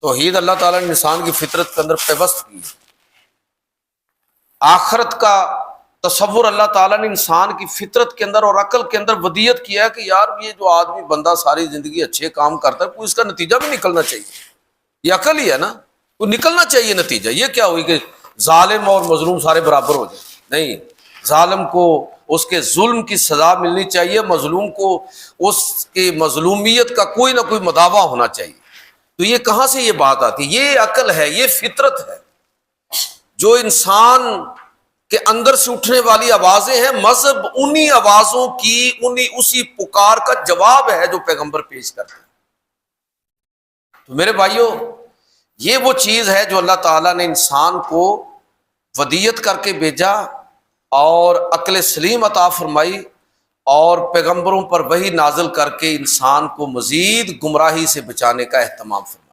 توحید اللہ تعالیٰ نے انسان کی فطرت کے اندر پیوست کی ہے۔ آخرت کا تصور اللہ تعالیٰ نے انسان کی فطرت کے اندر اور عقل کے اندر ودیت کیا ہے کہ یار یہ جو آدمی بندہ ساری زندگی اچھے کام کرتا ہے کوئی اس کا نتیجہ بھی نکلنا چاہیے، یہ عقل ہی ہے نا، وہ نکلنا چاہیے نتیجہ۔ یہ کیا ہوئی کہ ظالم اور مظلوم سارے برابر ہو جائیں؟ نہیں، ظالم کو اس کے ظلم کی سزا ملنی چاہیے، مظلوم کو اس کی مظلومیت کا کوئی نہ کوئی مداوع ہونا چاہیے۔ تو یہ کہاں سے یہ بات آتی ہے؟ یہ عقل ہے، یہ فطرت ہے جو انسان کے اندر سے اٹھنے والی آوازیں ہیں۔ مذہب انہی آوازوں کی اسی پکار کا جواب ہے جو پیغمبر پیش کرتے ہیں۔ تو میرے بھائیوں، یہ وہ چیز ہے جو اللہ تعالیٰ نے انسان کو ودیت کر کے بھیجا اور عقل سلیم عطا فرمائی اور پیغمبروں پر وحی نازل کر کے انسان کو مزید گمراہی سے بچانے کا اہتمام فرمایا۔